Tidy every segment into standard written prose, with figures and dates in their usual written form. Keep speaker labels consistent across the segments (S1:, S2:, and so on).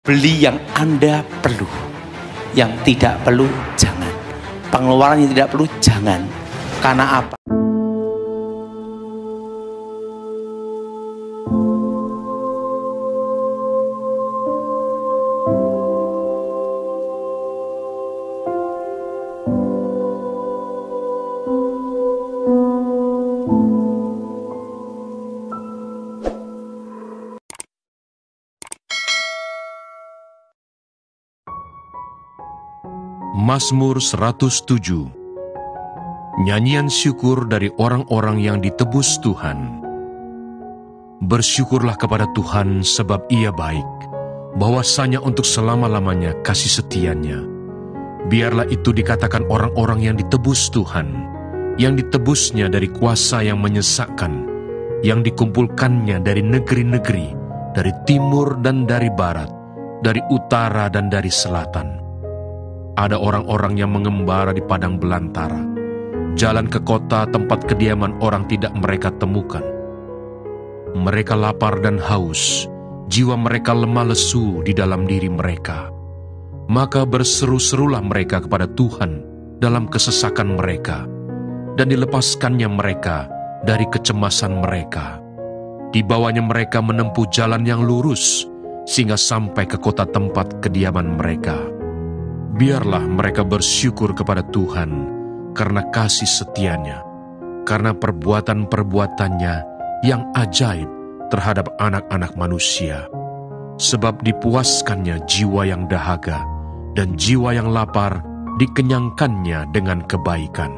S1: Beli yang Anda perlu, yang tidak perlu jangan. Pengeluaran yang tidak perlu jangan. Karena apa?
S2: Mazmur 107. Nyanyian syukur dari orang-orang yang ditebus Tuhan. Bersyukurlah kepada Tuhan sebab Ia baik, bahwasanya untuk selama-lamanya kasih setianya. Biarlah itu dikatakan orang-orang yang ditebus Tuhan, yang ditebusnya dari kuasa yang menyesakkan, yang dikumpulkannya dari negeri-negeri, dari timur dan dari barat, dari utara dan dari selatan. Ada orang-orang yang mengembara di padang belantara, jalan ke kota tempat kediaman orang tidak mereka temukan. Mereka lapar dan haus, jiwa mereka lemah lesu di dalam diri mereka. Maka berseru-serulah mereka kepada Tuhan dalam kesesakan mereka, dan dilepaskannya mereka dari kecemasan mereka. Dibawanya mereka menempuh jalan yang lurus, sehingga sampai ke kota tempat kediaman mereka. Biarlah mereka bersyukur kepada Tuhan karena kasih setianya, karena perbuatan-perbuatannya yang ajaib terhadap anak-anak manusia. Sebab dipuaskannya jiwa yang dahaga, dan jiwa yang lapar dikenyangkannya dengan kebaikan.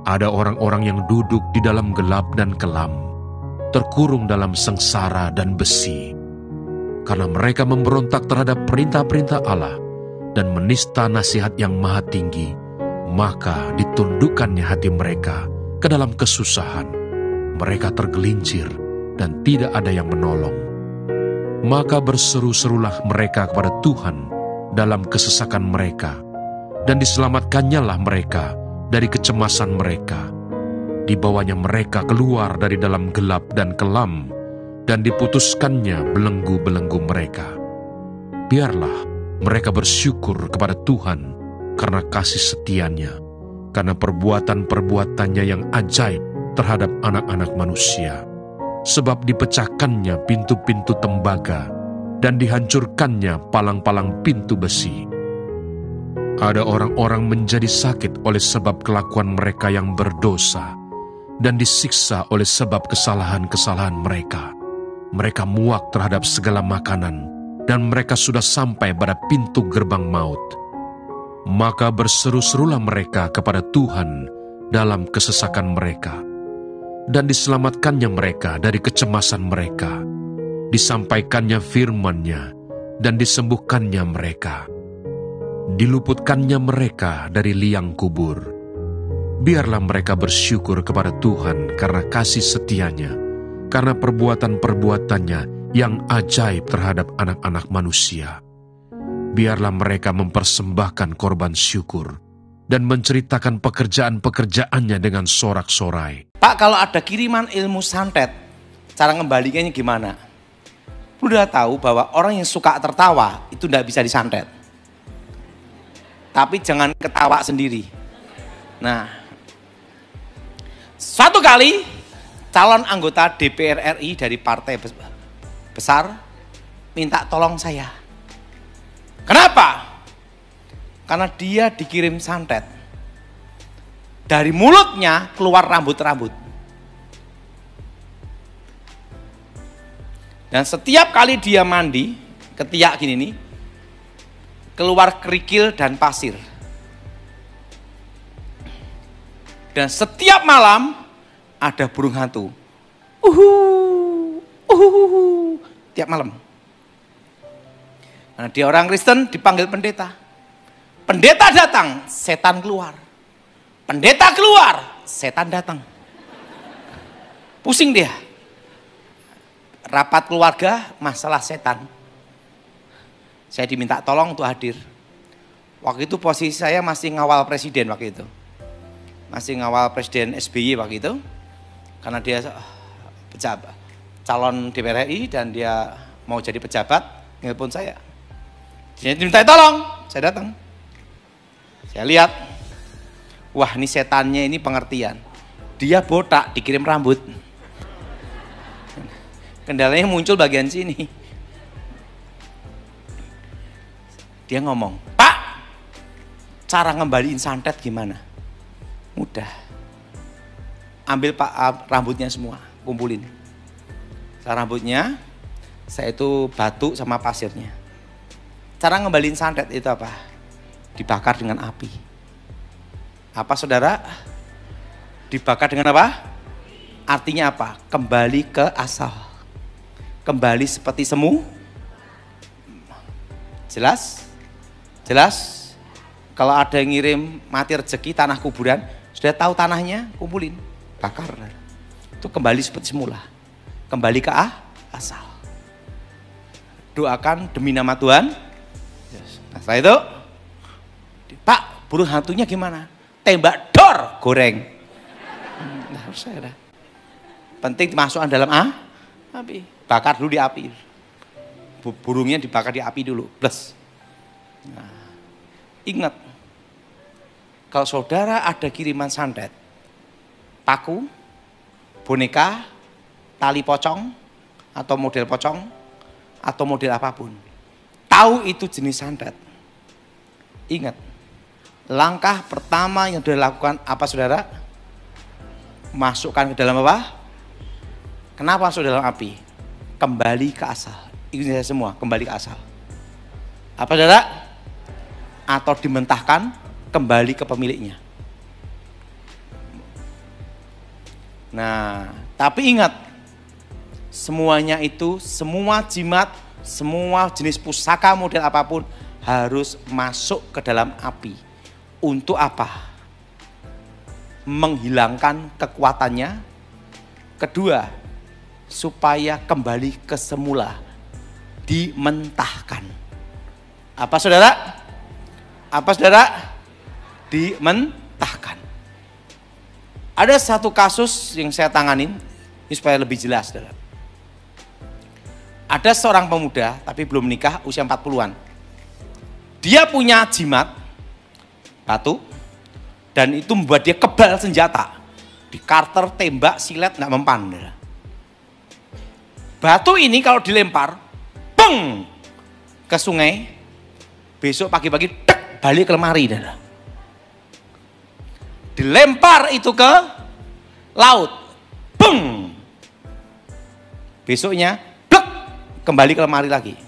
S2: Ada orang-orang yang duduk di dalam gelap dan kelam, terkurung dalam sengsara dan besi, karena mereka memberontak terhadap perintah-perintah Allah dan menista nasihat yang maha tinggi, maka ditundukkannya hati mereka ke dalam kesusahan. Mereka tergelincir dan tidak ada yang menolong. Maka berseru-serulah mereka kepada Tuhan dalam kesesakan mereka, dan diselamatkannya lah mereka dari kecemasan mereka. Dibawanya mereka keluar dari dalam gelap dan kelam, dan diputuskannya belenggu-belenggu mereka. Biarlah mereka bersyukur kepada Tuhan karena kasih setianya, karena perbuatan-perbuatannya yang ajaib terhadap anak-anak manusia. Sebab dipecahkannya pintu-pintu tembaga, dan dihancurkannya palang-palang pintu besi. Ada orang-orang menjadi sakit oleh sebab kelakuan mereka yang berdosa, dan disiksa oleh sebab kesalahan-kesalahan mereka. Mereka muak terhadap segala makanan, dan mereka sudah sampai pada pintu gerbang maut. Maka berseru-serulah mereka kepada Tuhan dalam kesesakan mereka, dan diselamatkannya mereka dari kecemasan mereka. Disampaikannya firman-Nya, dan disembuhkannya mereka. Diluputkannya mereka dari liang kubur. Biarlah mereka bersyukur kepada Tuhan karena kasih setianya, karena perbuatan-perbuatannya yang ajaib terhadap anak-anak manusia. Biarlah mereka mempersembahkan korban syukur dan menceritakan pekerjaan-pekerjaannya dengan sorak-sorai.
S1: Pak, kalau ada kiriman ilmu santet, cara ngembalikannya gimana? Lu udah tahu bahwa orang yang suka tertawa itu tidak bisa disantet. Tapi jangan ketawa sendiri. Nah, suatu kali calon anggota DPR RI dari partai besar minta tolong saya. Kenapa? Karena dia dikirim santet. Dari mulutnya keluar rambut-rambut. Dan setiap kali dia mandi, ketiak gini nih, keluar kerikil dan pasir. Dan setiap malam ada burung hantu. Tiap malam. Nah, dia orang Kristen dipanggil pendeta. Pendeta datang, setan keluar. Pendeta keluar, setan datang. Pusing dia. Rapat keluarga, masalah setan. Saya diminta tolong untuk hadir. Waktu itu posisi saya masih ngawal presiden waktu itu. Masih ngawal Presiden SBY waktu itu. Karena dia pejabat, calon DPR RI dan dia mau jadi pejabat, nelpon saya. Saya diminta tolong, saya datang. Saya lihat, wah ini setannya ini pengertian. Dia botak, dikirim rambut. Kendalanya muncul bagian sini. Dia ngomong, Pak, cara ngembaliin santet gimana? Mudah. Ambil Pak rambutnya semua, kumpulin. Rambutnya, saya itu batu sama pasirnya. Cara ngembaliin santet itu apa? Dibakar dengan api. Apa saudara? Dibakar dengan apa? Artinya apa? Kembali ke asal. Kembali seperti semu. Jelas? Jelas? Kalau ada yang ngirim mati rezeki tanah kuburan, sudah tahu tanahnya, kumpulin, bakar. Itu kembali seperti semula. Kembali ke asal. Doakan demi nama Tuhan. Nah, setelah itu, Pak, burung hantunya gimana? Tembak dor, goreng. Nah, saya penting dimasukkan dalam api. Bakar dulu di api. Burungnya dibakar di api dulu. Plus. Nah, ingat, kalau saudara ada kiriman santet, paku, boneka, tali pocong, atau model pocong, atau model apapun, tahu itu jenis santet. Ingat, langkah pertama yang dilakukan apa saudara? Masukkan ke dalam apa? Kenapa masuk dalam api? Kembali ke asal. Ikuti saya semua, kembali ke asal. Apa saudara? Atau dimentahkan, kembali ke pemiliknya. Nah, tapi ingat, semuanya itu, semua jimat, semua jenis pusaka model apapun harus masuk ke dalam api. Untuk apa? Menghilangkan kekuatannya. Kedua, supaya kembali ke semula. Dimentahkan. Apa saudara? Apa saudara? Dimentahkan. Ada satu kasus yang saya tanganin, ini supaya lebih jelas saudara. Ada seorang pemuda, tapi belum menikah, usia 40-an. Dia punya jimat, batu, dan itu membuat dia kebal senjata. Di karter, tembak, silet, nggak mempan. Batu ini kalau dilempar, peng, ke sungai, besok pagi-pagi, tek, balik ke lemari. Dilempar itu ke laut, peng, besoknya, blek, kembali ke lemari lagi.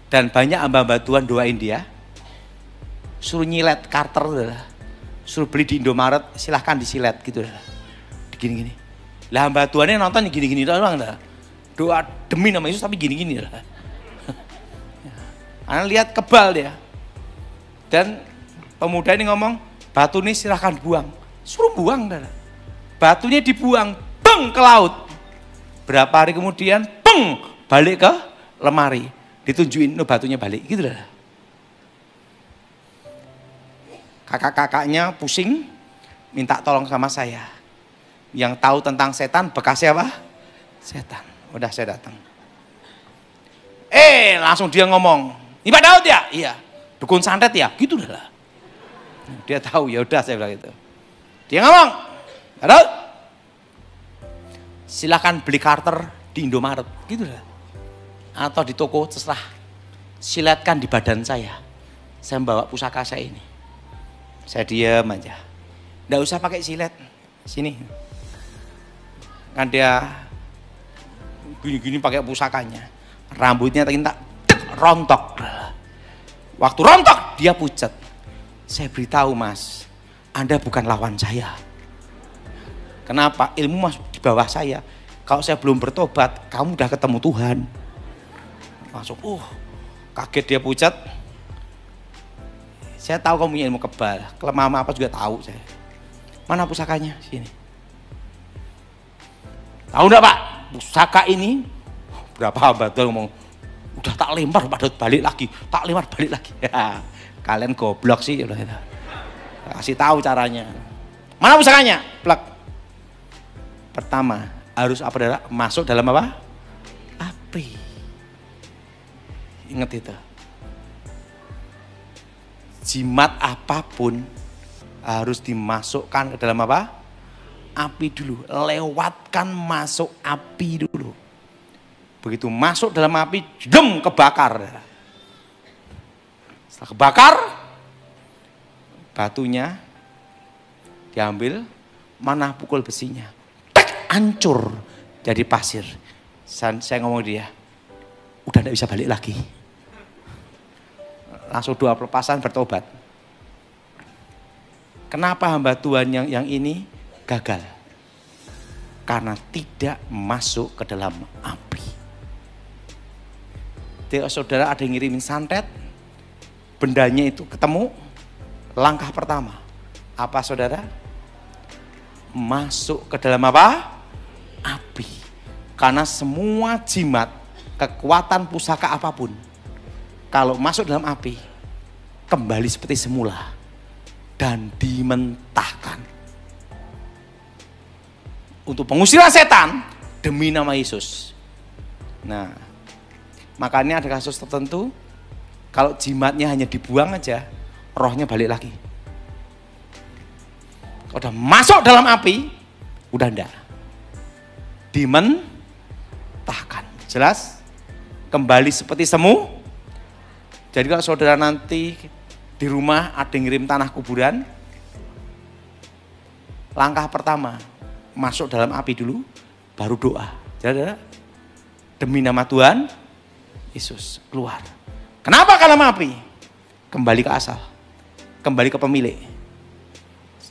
S1: Dan banyak hamba-hamba Tuhan doain dia, suruh nyilet karter, suruh beli di Indomaret, silahkan disilet gitu, gini-gini. Lah hamba Tuhannya nonton gini-gini doang, doa demi nama Yesus tapi gini-gini. Karena lihat kebal dia. Dan pemuda ini ngomong, batu ini silahkan dibuang, suruh buang, batunya dibuang, beng, ke laut. Berapa hari kemudian, beng, balik ke lemari. Ditunjukin batunya balik gitu dah. Kakak-kakaknya pusing minta tolong sama saya. Yang tahu tentang setan, bekasnya apa? Setan. Udah saya datang. Langsung dia ngomong, ini Pak Daud ya? Iya. Dukun santet ya? Gitu dah. Dia tahu, ya udah saya bilang gitu. Dia ngomong, Pak Daud, silakan beli karter di Indomaret, gitu dah. Atau di toko, terserah. Siletkan di badan saya membawa pusaka saya ini. Saya diam aja. Nggak usah pakai silet. Sini. Kan dia gini-gini pakai pusakanya. Rambutnya tak rontok. Waktu rontok dia pucat. Saya beritahu Mas, Anda bukan lawan saya. Kenapa? Ilmu Mas di bawah saya. Kalau saya belum bertobat, kamu udah ketemu Tuhan. Langsung, kaget dia pucat. Saya tahu kamu punya ilmu kebal, kelemahan apa juga tahu saya. Mana pusakanya? Sini. Tahu enggak Pak? Pusaka ini berapa hamba Tuhan ngomong, udah tak lempar Pak, balik lagi, tak lempar balik lagi. Ya, kalian goblok sih. Kasih tahu caranya. Mana pusakanya? Plak. Pertama harus apa? Masuk dalam apa? Api. Ingat itu. Jimat apapun harus dimasukkan ke dalam apa? Api dulu. Lewatkan masuk api dulu. Begitu masuk dalam api, dem, kebakar. Setelah kebakar, batunya diambil, mana pukul besinya. Tek, hancur jadi pasir. Saya ngomong dia, udah tidak bisa balik lagi. Langsung doa pelepasan, bertobat. Kenapa hamba Tuhan yang ini gagal? Karena tidak masuk ke dalam api. Jadi saudara ada yang ngirimin santet, bendanya itu ketemu, langkah pertama. Apa saudara? Masuk ke dalam apa? Api. Karena semua jimat, kekuatan pusaka apapun, kalau masuk dalam api, kembali seperti semula dan dimentahkan. Untuk pengusiran setan demi nama Yesus. Nah, makanya ada kasus tertentu, kalau jimatnya hanya dibuang aja, rohnya balik lagi. Kalau udah masuk dalam api, udah enggak. Dimentahkan. Jelas? Kembali seperti semu. Jadi kalau saudara nanti di rumah ada yang ngirim tanah kuburan, langkah pertama, masuk dalam api dulu, baru doa. Jadi demi nama Tuhan Yesus, keluar. Kenapa ke dalam api? Kembali ke asal. Kembali ke pemilik.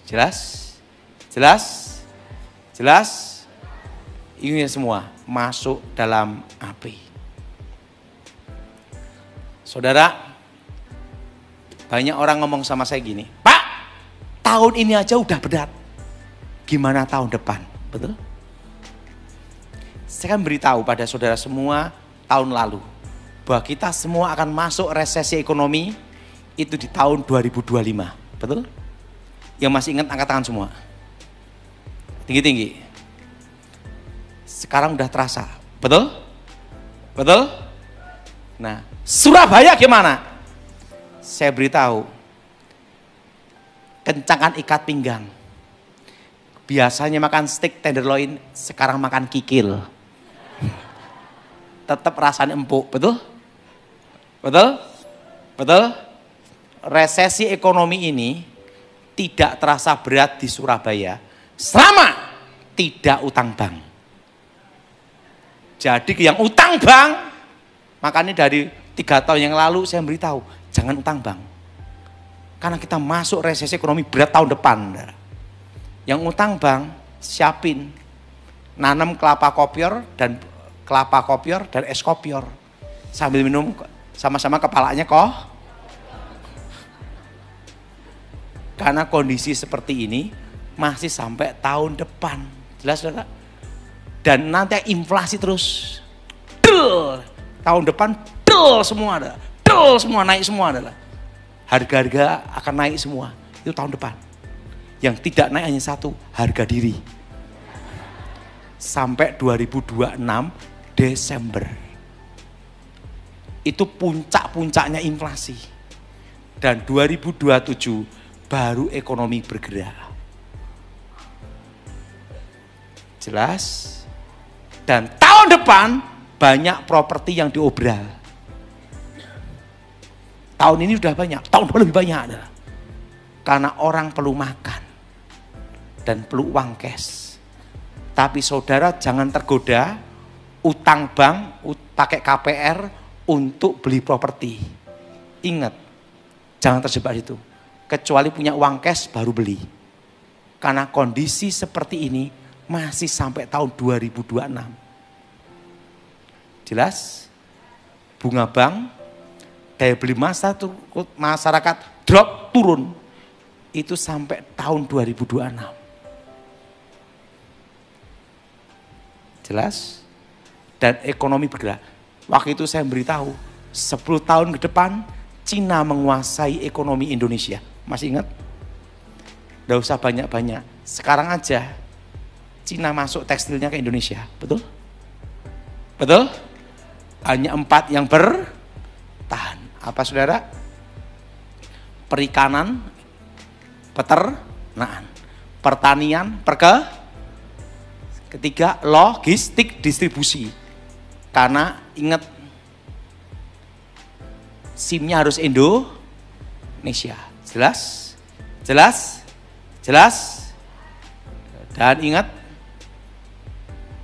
S1: Jelas? Jelas? Jelas? Ini semua masuk dalam api. Saudara, banyak orang ngomong sama saya gini, Pak, tahun ini aja udah berat. Gimana tahun depan? Betul? Saya kan beritahu pada saudara semua tahun lalu, bahwa kita semua akan masuk resesi ekonomi itu di tahun 2025. Betul? Yang masih ingat angkat tangan semua. Tinggi-tinggi. Sekarang udah terasa. Betul? Betul? Nah, Surabaya gimana? Saya beritahu, kencangkan ikat pinggang. Biasanya makan steak tenderloin, sekarang makan kikil. Tetap rasanya empuk, betul? Betul? Betul? Resesi ekonomi ini tidak terasa berat di Surabaya selama tidak utang bank. Jadi yang utang bank, makanya dari 3 tahun yang lalu saya beritahu, jangan utang bank. Karena kita masuk resesi ekonomi berat tahun depan. Yang utang bank, siapin. Nanam kelapa kopior dan es kopior. Sambil minum sama-sama kepalanya kok. Karena kondisi seperti ini masih sampai tahun depan. Jelas saudara? Dan nanti inflasi terus. Del. Tahun depan del semua ada. Del semua naik semua adalah. Harga-harga akan naik semua. Itu tahun depan. Yang tidak naik hanya satu, harga diri. Sampai 2026 Desember. Itu puncak-puncaknya inflasi. Dan 2027 baru ekonomi bergerak. Jelas? Dan tahun depan banyak properti yang diobral. Tahun ini sudah banyak, tahun depan lebih banyak adalah. Karena orang perlu makan dan perlu uang cash. Tapi saudara jangan tergoda utang bank, pakai KPR untuk beli properti. Ingat, jangan terjebak itu. Kecuali punya uang cash baru beli. Karena kondisi seperti ini masih sampai tahun 2026. Jelas? Bunga bank, daya beli masyarakat drop turun. Itu sampai tahun 2026. Jelas? Dan ekonomi bergerak. Waktu itu saya beritahu, 10 tahun ke depan Cina menguasai ekonomi Indonesia. Masih ingat? Tidak usah banyak-banyak. Sekarang aja Cina masuk tekstilnya ke Indonesia. Betul? Betul? Hanya 4 yang Apa saudara? Perikanan, peternakan, pertanian, ketiga logistik distribusi. Karena ingat SIM-nya harus Indonesia. Jelas? Jelas? Jelas? Dan ingat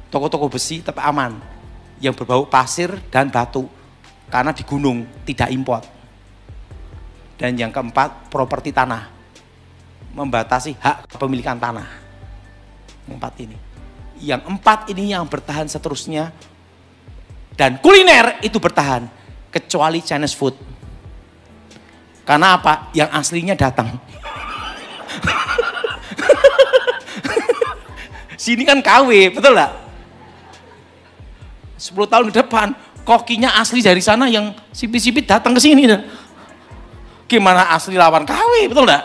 S1: toko-toko besi tetap aman yang berbau pasir dan batu karena di gunung tidak import. Dan yang keempat, properti tanah, membatasi hak kepemilikan tanah. Yang empat ini yang bertahan seterusnya, dan kuliner itu bertahan kecuali Chinese food. Karena apa? Yang aslinya datang. Sini kan KW, betul nggak? 10 tahun ke depan, kokinya asli dari sana yang sipit-sipit datang ke sini. Gimana asli lawan KW, betul nggak?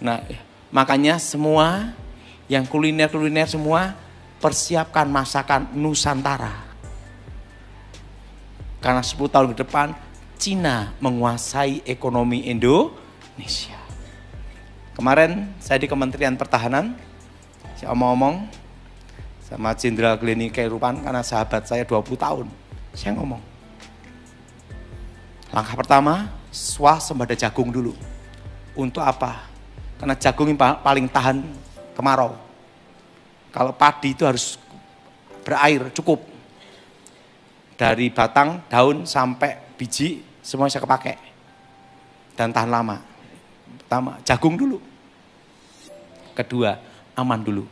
S1: Nah, makanya semua yang kuliner-kuliner semua persiapkan masakan Nusantara. Karena 10 tahun ke depan, Cina menguasai ekonomi Indonesia. Kemarin saya di Kementerian Pertahanan, saya omong-omong sama Jenderal Glenny Kairupan, karena sahabat saya 20 tahun. Saya ngomong, langkah pertama, swasembada jagung dulu. Untuk apa? Karena jagung yang paling tahan kemarau. Kalau padi itu harus berair cukup. Dari batang, daun, sampai biji, semua bisa kepake. Dan tahan lama. Pertama, jagung dulu. Kedua, aman dulu.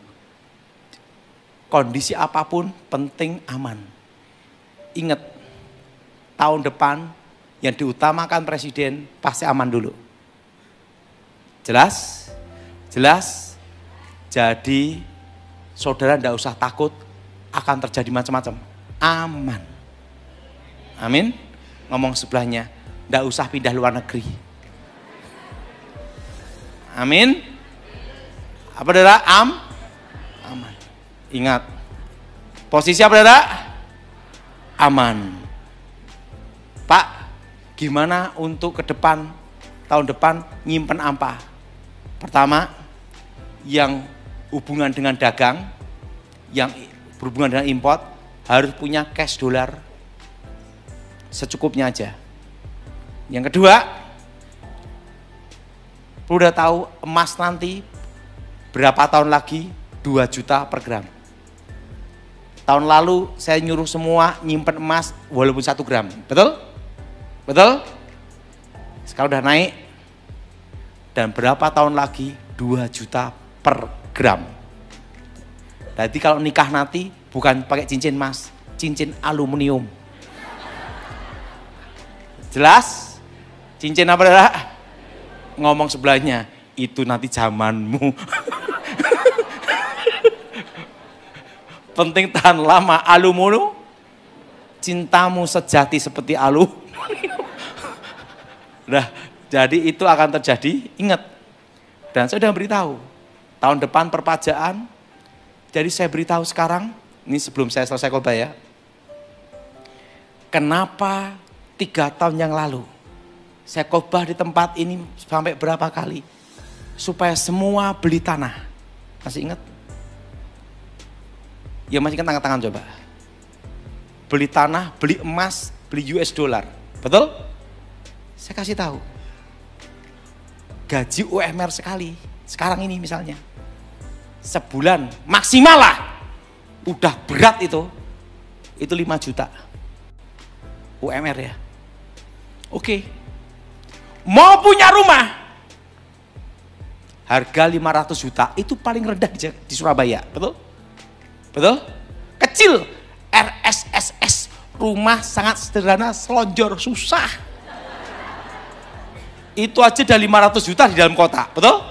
S1: Kondisi apapun penting aman. Ingat, tahun depan yang diutamakan presiden pasti aman dulu. Jelas? Jelas? Jadi saudara tidak usah takut akan terjadi macam-macam. Aman. Amin. Ngomong sebelahnya, tidak usah pindah luar negeri. Amin. Apa saudara? Aman. Ingat, posisi apa saudara? Aman. Pak, gimana untuk ke depan, tahun depan nyimpen apa? Pertama, yang hubungan dengan dagang, yang berhubungan dengan import, harus punya cash dolar secukupnya aja. Yang kedua, udah tahu emas nanti berapa tahun lagi 2 juta per gram. Tahun lalu saya nyuruh semua nyimpen emas walaupun 1 gram. Betul? Betul? Sekarang udah naik. Dan berapa tahun lagi 2 juta per gram. Jadi kalau nikah nanti bukan pakai cincin emas, cincin aluminium. Jelas? Cincin apa dah? Ngomong sebelahnya, itu nanti zamanmu. Penting tahan lama, aluminium. Cintamu sejati seperti aluminium. Nah, jadi itu akan terjadi, ingat. Dan saya sudah beritahu, tahun depan perpajaan. Jadi saya beritahu sekarang, ini sebelum saya selesai khotbah ya. Kenapa 3 tahun yang lalu saya khotbah di tempat ini sampai berapa kali? Supaya semua beli tanah. Masih ingat? Ya masih ingat, tangan-tangan coba. Beli tanah, beli emas, beli US dollar. Betul? Saya kasih tahu. Gaji UMR sekali. Sekarang ini misalnya. Sebulan maksimal lah. Udah berat itu. Itu 5 juta. UMR ya. Oke. Mau punya rumah. Harga 500 juta. Itu paling rendah di Surabaya. Betul? Betul? Kecil. RSSS. Rumah sangat sederhana. Selonjor. Susah. Itu aja udah 500 juta di dalam kota. Betul?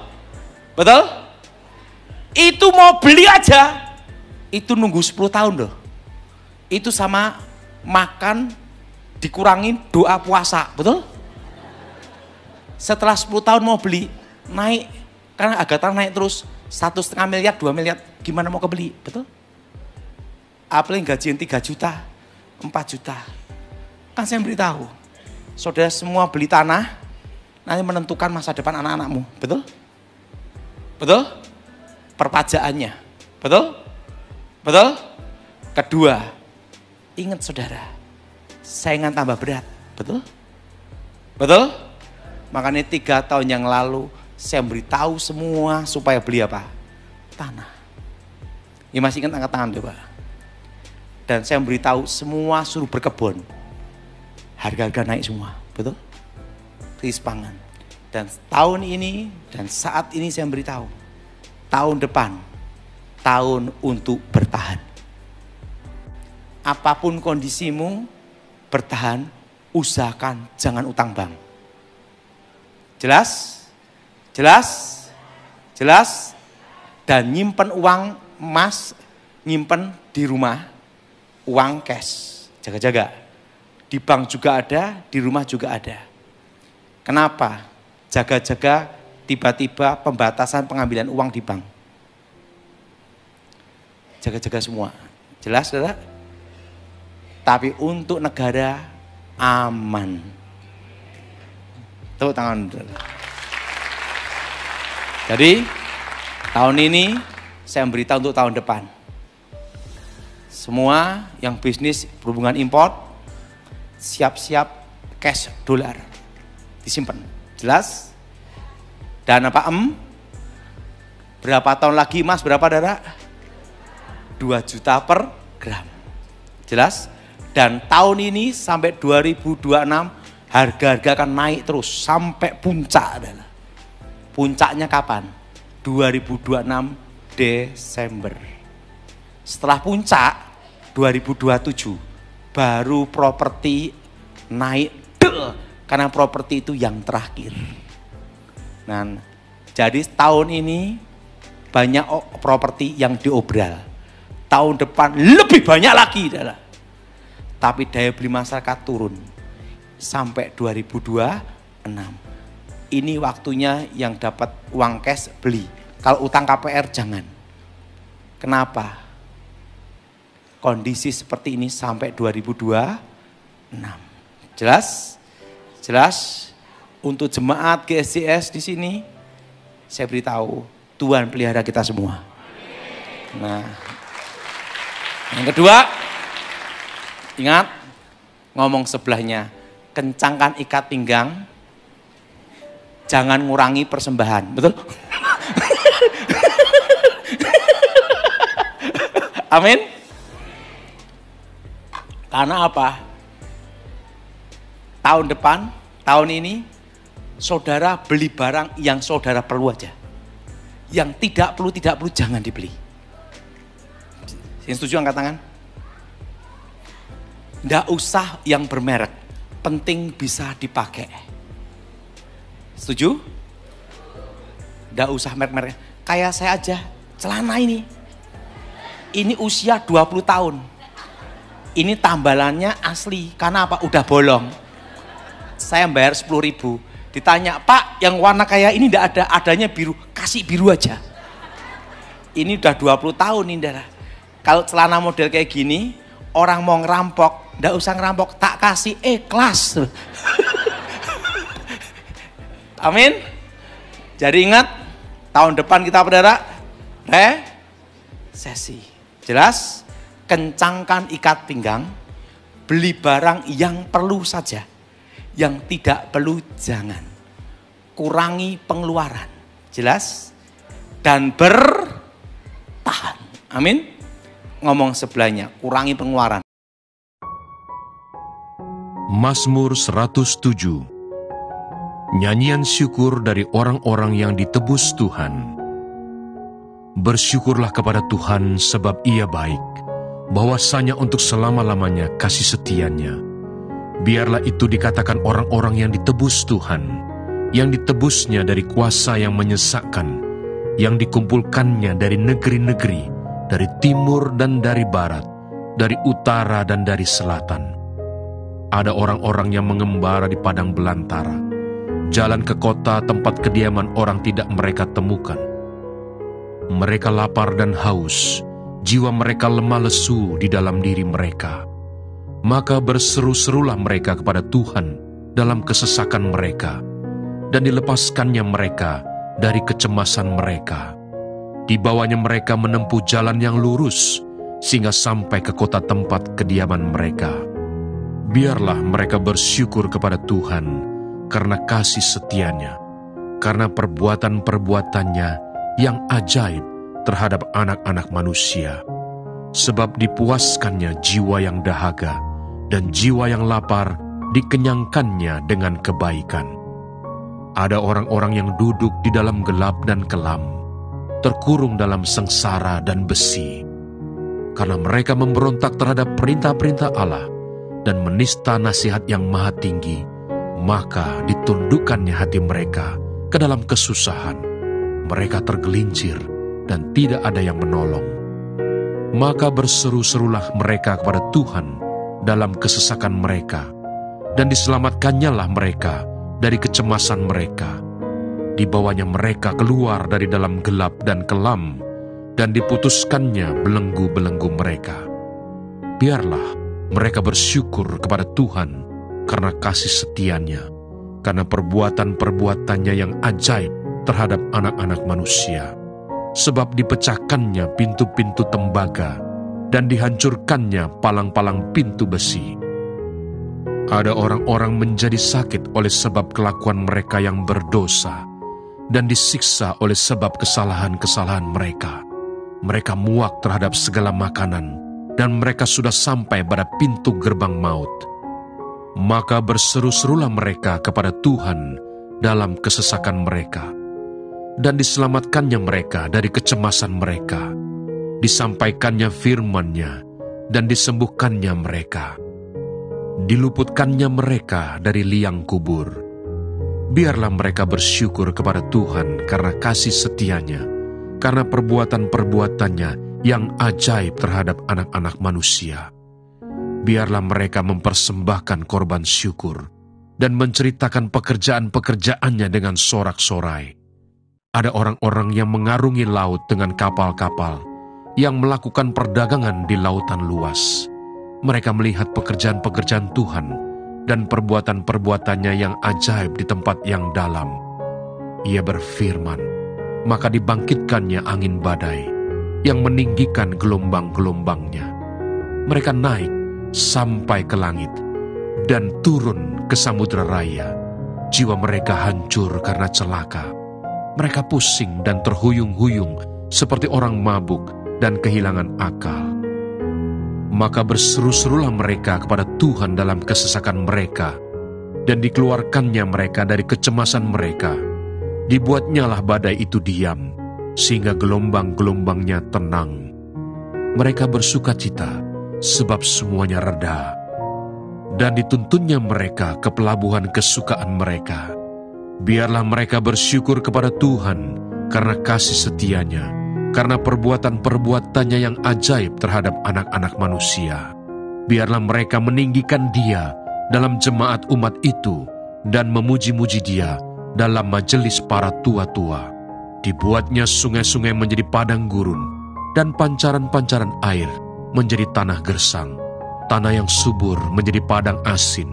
S1: Betul? Itu mau beli aja. Itu nunggu 10 tahun loh. Itu sama makan dikurangin doa puasa. Betul? Setelah 10 tahun mau beli, naik. Karena harga tanah naik terus. 1,5 miliar, 2 miliar. Gimana mau kebeli? Betul? Apalagi gajian 3 juta, 4 juta. Kan saya beritahu. saudara semua beli tanah, nanti menentukan masa depan anak-anakmu. Betul? Betul? Perpajaannya. Betul? Betul? Kedua, ingat saudara, saingan tambah berat. Betul? Betul? Makanya 3 tahun yang lalu saya beritahu semua supaya beli apa? Tanah. Ya masih ingat, angkat tangan coba. Dan saya beritahu semua suruh berkebun. Harga-harga naik semua. Betul? Krisis pangan. Dan tahun ini dan saat ini saya beritahu, tahun depan, tahun untuk bertahan. Apapun kondisimu, bertahan, usahakan jangan utang bank. Jelas? Jelas? Jelas? Dan nyimpen uang emas, nyimpen di rumah, uang cash, jaga-jaga. Di bank juga ada, di rumah juga ada. Kenapa? Jaga-jaga tiba-tiba pembatasan pengambilan uang di bank. Jaga-jaga semua. Jelas, saudara? Tapi untuk negara aman. Tepuk tangan. Jadi tahun ini saya beritahu untuk tahun depan. Semua yang bisnis berhubungan import, siap-siap cash dolar. Disimpan. Jelas? Dan apa berapa tahun lagi emas berapa darah? 2 juta per gram. Jelas? Dan tahun ini sampai 2026 harga-harga akan naik terus sampai puncak adalah. Puncaknya kapan? 2026 Desember. Setelah puncak 2027 baru properti naik karena properti itu yang terakhir. Nah, jadi tahun ini banyak properti yang diobral. Tahun depan lebih banyak lagi adalah. Tapi daya beli masyarakat turun sampai 2026. Ini waktunya yang dapat uang cash beli. Kalau utang KPR jangan. Kenapa? Kondisi seperti ini sampai 2026. Jelas? Jelas? Untuk jemaat GSJS di sini, saya beritahu Tuhan pelihara kita semua. Nah, yang kedua, ingat ngomong sebelahnya, kencangkan ikat pinggang, jangan ngurangi persembahan, betul? Amin. Karena apa? Tahun depan, tahun ini, saudara beli barang yang saudara perlu aja. Yang tidak perlu jangan dibeli. Yang setuju angkat tangan? Nggak usah yang bermerek, penting bisa dipakai. Setuju? Nggak usah merek-merek. Kayak saya aja, celana ini usia 20 tahun. Ini tambalannya asli, karena apa? Udah bolong. Saya bayar 10.000. Ditanya, Pak yang warna kayak ini enggak ada, adanya biru, kasih biru aja. Ini udah 20 tahun ini darah. Kalau celana model kayak gini, orang mau ngerampok, enggak usah ngerampok, tak kasih ikhlas. Amin. Jadi ingat, tahun depan kita saudara, resesi. Jelas? Kencangkan ikat pinggang, beli barang yang perlu saja. Yang tidak perlu jangan. Kurangi pengeluaran. Jelas? Dan bertahan. Amin. Ngomong sebelahnya, kurangi pengeluaran.
S2: Mazmur 107. Nyanyian syukur dari orang-orang yang ditebus Tuhan. Bersyukurlah kepada Tuhan sebab Ia baik, bahwasanya untuk selama-lamanya kasih setia-Nya. Biarlah itu dikatakan orang-orang yang ditebus Tuhan, yang ditebusnya dari kuasa yang menyesakkan, yang dikumpulkannya dari negeri-negeri, dari timur dan dari barat, dari utara dan dari selatan. Ada orang-orang yang mengembara di padang belantara, jalan ke kota tempat kediaman orang tidak mereka temukan. Mereka lapar dan haus, jiwa mereka lemah lesu di dalam diri mereka. Maka berseru-serulah mereka kepada Tuhan dalam kesesakan mereka, dan dilepaskannya mereka dari kecemasan mereka. Dibawanya mereka menempuh jalan yang lurus, sehingga sampai ke kota tempat kediaman mereka. Biarlah mereka bersyukur kepada Tuhan karena kasih setia-Nya, karena perbuatan-perbuatannya yang ajaib terhadap anak-anak manusia. Sebab dipuaskannya jiwa yang dahaga, dan jiwa yang lapar dikenyangkannya dengan kebaikan. Ada orang-orang yang duduk di dalam gelap dan kelam, terkurung dalam sengsara dan besi, karena mereka memberontak terhadap perintah-perintah Allah dan menista nasihat yang maha tinggi, maka ditundukkannya hati mereka ke dalam kesusahan. Mereka tergelincir dan tidak ada yang menolong. Maka berseru-serulah mereka kepada Tuhan dalam kesesakan mereka, dan diselamatkannya lah mereka dari kecemasan mereka. Dibawanya mereka keluar dari dalam gelap dan kelam, dan diputuskannya belenggu-belenggu mereka. Biarlah mereka bersyukur kepada Tuhan karena kasih setia-Nya, karena perbuatan-perbuatannya yang ajaib terhadap anak-anak manusia. Sebab dipecahkannya pintu-pintu tembaga, dan dihancurkannya palang-palang pintu besi. Ada orang-orang menjadi sakit oleh sebab kelakuan mereka yang berdosa, dan disiksa oleh sebab kesalahan-kesalahan mereka. Mereka muak terhadap segala makanan, dan mereka sudah sampai pada pintu gerbang maut. Maka berseru-serulah mereka kepada Tuhan dalam kesesakan mereka, dan diselamatkannya mereka dari kecemasan mereka. Disampaikannya firman-Nya, dan disembuhkannya mereka. Diluputkannya mereka dari liang kubur. Biarlah mereka bersyukur kepada Tuhan karena kasih setia-Nya, karena perbuatan-perbuatannya yang ajaib terhadap anak-anak manusia. Biarlah mereka mempersembahkan korban syukur, dan menceritakan pekerjaan-pekerjaannya dengan sorak-sorai. Ada orang-orang yang mengarungi laut dengan kapal-kapal, yang melakukan perdagangan di lautan luas. Mereka melihat pekerjaan-pekerjaan Tuhan dan perbuatan-perbuatannya yang ajaib di tempat yang dalam. Ia berfirman, maka dibangkitkannya angin badai yang meninggikan gelombang-gelombangnya. Mereka naik sampai ke langit dan turun ke samudera raya. Jiwa mereka hancur karena celaka. Mereka pusing dan terhuyung-huyung seperti orang mabuk dan kehilangan akal. Maka berseru-serulah mereka kepada Tuhan dalam kesesakan mereka, dan dikeluarkannya mereka dari kecemasan mereka. Dibuatnyalah badai itu diam, sehingga gelombang-gelombangnya tenang. Mereka bersukacita, sebab semuanya reda, dan dituntunnya mereka ke pelabuhan kesukaan mereka. Biarlah mereka bersyukur kepada Tuhan karena kasih setia-Nya, karena perbuatan-perbuatannya yang ajaib terhadap anak-anak manusia. Biarlah mereka meninggikan Dia dalam jemaat umat itu, dan memuji-muji Dia dalam majelis para tua-tua. Dibuatnya sungai-sungai menjadi padang gurun, dan pancaran-pancaran air menjadi tanah gersang. Tanah yang subur menjadi padang asin,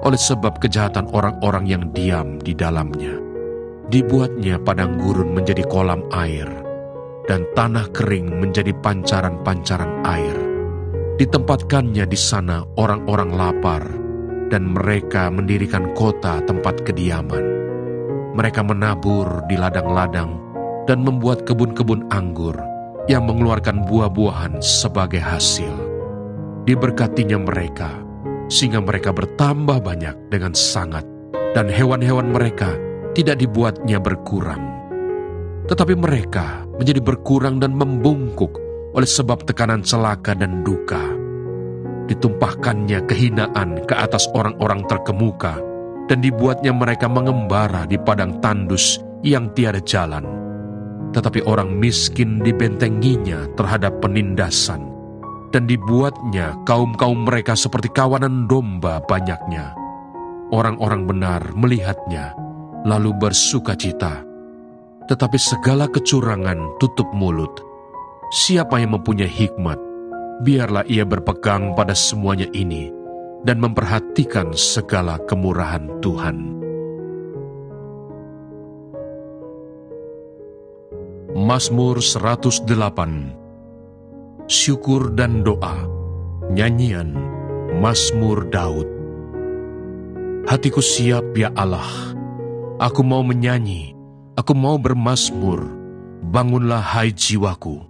S2: oleh sebab kejahatan orang-orang yang diam di dalamnya. Dibuatnya padang gurun menjadi kolam air, dan tanah kering menjadi pancaran-pancaran air. Ditempatkannya di sana orang-orang lapar, dan mereka mendirikan kota tempat kediaman. Mereka menabur di ladang-ladang, dan membuat kebun-kebun anggur yang mengeluarkan buah-buahan sebagai hasil. Diberkatinya mereka, sehingga mereka bertambah banyak dengan sangat, dan hewan-hewan mereka tidak dibuatnya berkurang. Tetapi mereka menjadi berkurang dan membungkuk oleh sebab tekanan celaka dan duka. Ditumpahkannya kehinaan ke atas orang-orang terkemuka, dan dibuatnya mereka mengembara di padang tandus yang tiada jalan. Tetapi orang miskin dibentenginya terhadap penindasan, dan dibuatnya kaum-kaum mereka seperti kawanan domba banyaknya. Orang-orang benar melihatnya, lalu bersukacita. Tetapi segala kecurangan tutup mulut. Siapa yang mempunyai hikmat, biarlah ia berpegang pada semuanya ini, dan memperhatikan segala kemurahan Tuhan. Mazmur 108. Syukur dan doa. Nyanyian Mazmur Daud. Hatiku siap ya Allah, aku mau menyanyi, aku mau bermazmur. Bangunlah hai jiwaku,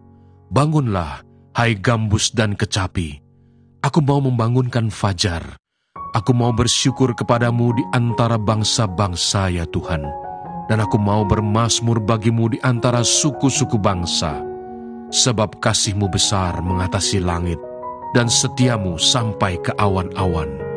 S2: bangunlah hai gambus dan kecapi. Aku mau membangunkan fajar, aku mau bersyukur kepadamu di antara bangsa-bangsa ya Tuhan. Dan aku mau bermazmur bagimu di antara suku-suku bangsa. Sebab kasih-Mu besar mengatasi langit, dan setiamu sampai ke awan-awan.